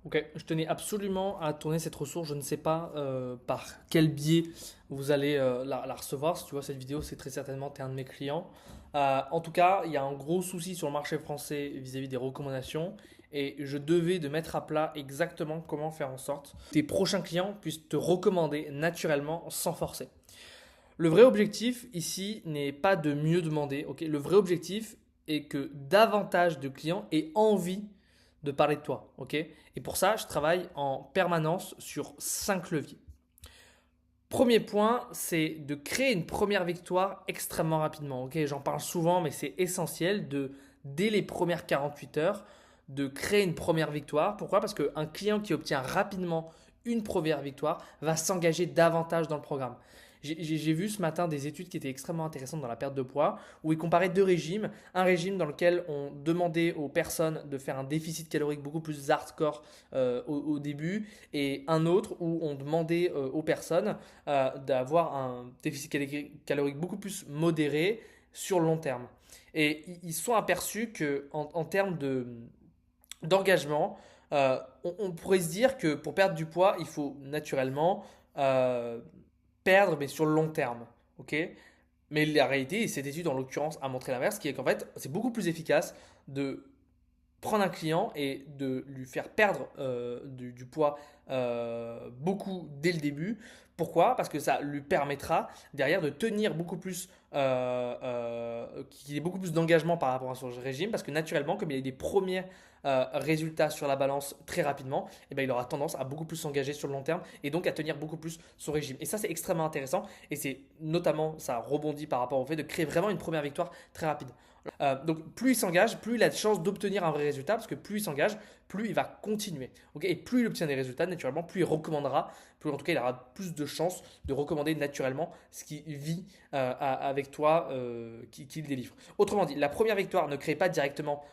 Ok, je tenais absolument à tourner cette ressource. Je ne sais pas par quel biais vous allez la recevoir. Si tu vois cette vidéo, c'est très certainement tu es un de mes clients. En tout cas, il y a un gros souci sur le marché français vis-à-vis des recommandations et je devais de mettre à plat exactement comment faire en sorte que tes prochains clients puissent te recommander naturellement sans forcer. Le vrai objectif ici n'est pas de mieux demander. Ok, le vrai objectif est que davantage de clients aient envie de parler de toi. Ok, et pour ça, je travaille en permanence sur 5 leviers. Premier point, c'est de créer une première victoire extrêmement rapidement. Ok, j'en parle souvent, mais c'est essentiel de, dès les premières 48 heures, de créer une première victoire. Pourquoi? Parce qu'un client qui obtient rapidement une première victoire va s'engager davantage dans le programme. J'ai vu ce matin des études qui étaient extrêmement intéressantes dans la perte de poids, où ils comparaient deux régimes. Un régime dans lequel on demandait aux personnes de faire un déficit calorique beaucoup plus hardcore au début, et un autre où on demandait aux personnes d'avoir un déficit calorique beaucoup plus modéré sur le long terme. Et ils sont aperçus que en termes d'engagement, on pourrait se dire que pour perdre du poids, il faut naturellement euh, perdre, mais sur le long terme. Ok. Mais la réalité, et cette étude en l'occurrence a montré l'inverse, qui est qu'en fait, c'est beaucoup plus efficace de prendre un client et de lui faire perdre du poids beaucoup dès le début. Pourquoi? Parce que ça lui permettra derrière de tenir beaucoup plus, qu'il ait beaucoup plus d'engagement par rapport à son régime, parce que naturellement, comme il a des premiers résultats sur la balance très rapidement, eh ben, il aura tendance à beaucoup plus s'engager sur le long terme et donc à tenir beaucoup plus son régime. Et ça, c'est extrêmement intéressant et c'est notamment, ça rebondit par rapport au fait de créer vraiment une première victoire très rapide. Donc plus il s'engage, plus il a de chances d'obtenir un vrai résultat, parce que plus il s'engage, plus il va continuer. Okay, et plus il obtient des résultats, naturellement, plus il recommandera, plus en tout cas il aura plus de chances de recommander naturellement ce qui vit avec toi, qui le délivre. Autrement dit, la première victoire ne crée pas directement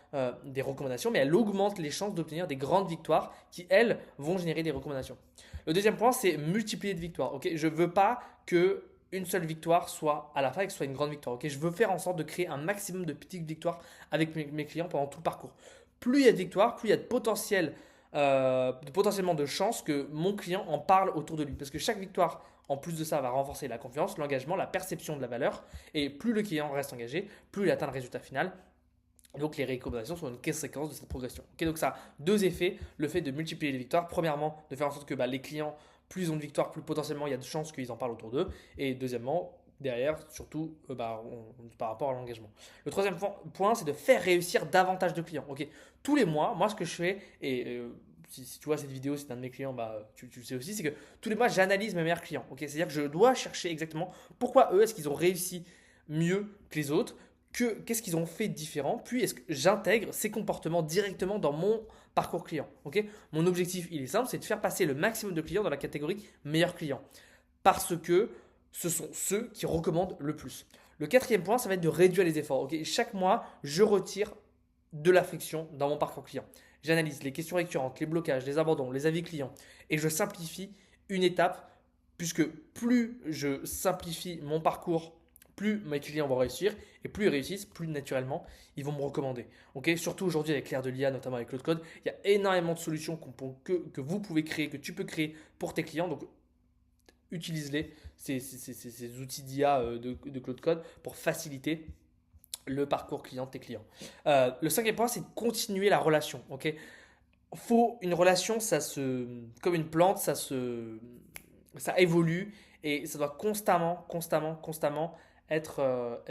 des recommandations, mais elle augmente les chances d'obtenir des grandes victoires qui, elles, vont générer des recommandations. Le deuxième point, c'est multiplier de victoires. Okay, je ne veux pas que une seule victoire soit à la fin et que ce soit une grande victoire. Okay, je veux faire en sorte de créer un maximum de petites victoires avec mes clients pendant tout le parcours. Plus il y a de victoires, plus il y a de potentiellement de chances que mon client en parle autour de lui. Parce que chaque victoire, en plus de ça, va renforcer la confiance, l'engagement, la perception de la valeur. Et plus le client reste engagé, plus il atteint le résultat final. Donc les recommandations sont une conséquence de cette progression. Okay, donc ça a deux effets. Le fait de multiplier les victoires. Premièrement, de faire en sorte que les clients, plus ils ont de victoires, plus potentiellement il y a de chances qu'ils en parlent autour d'eux. Et deuxièmement, derrière, surtout par rapport à l'engagement. Le troisième point, c'est de faire réussir davantage de clients. Okay, tous les mois, moi ce que je fais, et si tu vois cette vidéo, c'est un de mes clients, tu le sais aussi, c'est que tous les mois, j'analyse mes meilleurs clients. Okay, c'est-à-dire que je dois chercher exactement pourquoi eux, est-ce qu'ils ont réussi mieux que les autres, qu'est-ce qu'ils ont fait de différent, puis est-ce que j'intègre ces comportements directement dans mon parcours client. Okay, mon objectif, il est simple, c'est de faire passer le maximum de clients dans la catégorie meilleurs clients. Parce que ce sont ceux qui recommandent le plus. Le quatrième point, ça va être de réduire les efforts. Okay, chaque mois, je retire de la friction dans mon parcours client. J'analyse les questions récurrentes, les blocages, les abandons, les avis clients et je simplifie une étape puisque plus je simplifie mon parcours, plus mes clients vont réussir et plus ils réussissent, plus naturellement ils vont me recommander. Okay, surtout aujourd'hui avec l'ère de l'IA, notamment avec Claude Code, il y a énormément de solutions que vous pouvez créer, que tu peux créer pour tes clients. Donc utilise-les, ces outils d'IA de Claude Code pour faciliter le parcours client de tes clients. Le cinquième point, c'est de continuer la relation. Okay, faut une relation, comme une plante, ça évolue et ça doit constamment être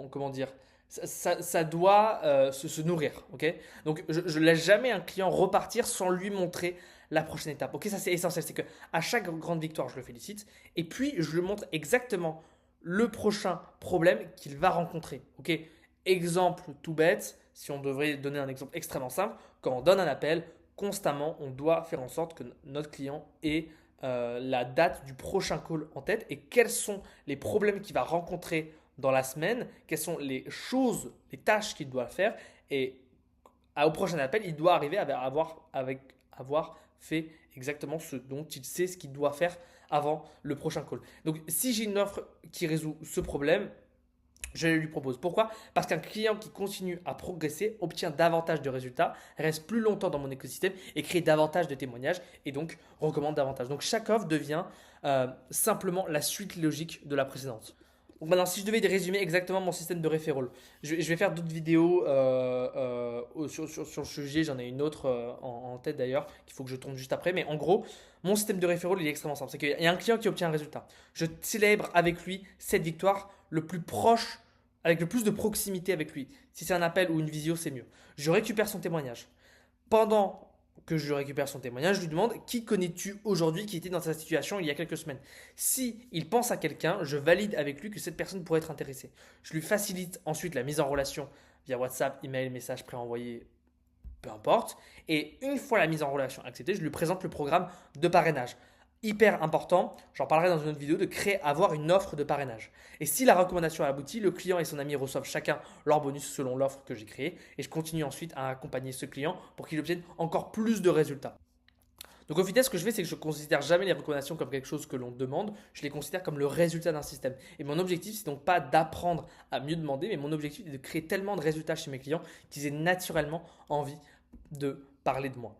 comment dire, ça doit se nourrir. Ok, donc je ne laisse jamais un client repartir sans lui montrer la prochaine étape. Ok, ça c'est essentiel, c'est que à chaque grande victoire, je le félicite et puis je lui montre exactement le prochain problème qu'il va rencontrer. Ok, exemple tout bête, si on devrait donner un exemple extrêmement simple, quand on donne un appel, constamment, on doit faire en sorte que notre client ait la date du prochain call en tête et quels sont les problèmes qu'il va rencontrer dans la semaine, quelles sont les choses, les tâches qu'il doit faire et au prochain appel, il doit arriver à avoir fait exactement ce dont il sait ce qu'il doit faire avant le prochain call. Donc si j'ai une offre qui résout ce problème, Je les lui propose. Pourquoi? Parce qu'un client qui continue à progresser obtient davantage de résultats, reste plus longtemps dans mon écosystème et crée davantage de témoignages et donc recommande davantage. Donc chaque offre devient simplement la suite logique de la précédente. Donc maintenant, si je devais résumer exactement mon système de referral, je vais faire d'autres vidéos sur le sujet. J'en ai une autre en tête d'ailleurs, qu'il faut que je tourne juste après. Mais en gros, mon système de referral, il est extrêmement simple. C'est qu'il y a un client qui obtient un résultat. Je célèbre avec lui cette victoire le plus proche, avec le plus de proximité avec lui. Si c'est un appel ou une visio, c'est mieux. Je récupère son témoignage. Pendant que je récupère son témoignage, je lui demande qui connais-tu aujourd'hui qui était dans sa situation il y a quelques semaines. Si il pense à quelqu'un, je valide avec lui que cette personne pourrait être intéressée. Je lui facilite ensuite la mise en relation via WhatsApp, email, message préenvoyé, peu importe. Et une fois la mise en relation acceptée, je lui présente le programme de parrainage. Hyper important, j'en parlerai dans une autre vidéo, de créer, avoir une offre de parrainage. Et si la recommandation aboutit, le client et son ami reçoivent chacun leur bonus selon l'offre que j'ai créée. Et je continue ensuite à accompagner ce client pour qu'il obtienne encore plus de résultats. Donc au final, ce que je fais, c'est que je ne considère jamais les recommandations comme quelque chose que l'on demande, je les considère comme le résultat d'un système. Et mon objectif, c'est donc pas d'apprendre à mieux demander, mais mon objectif est de créer tellement de résultats chez mes clients qu'ils aient naturellement envie de parler de moi.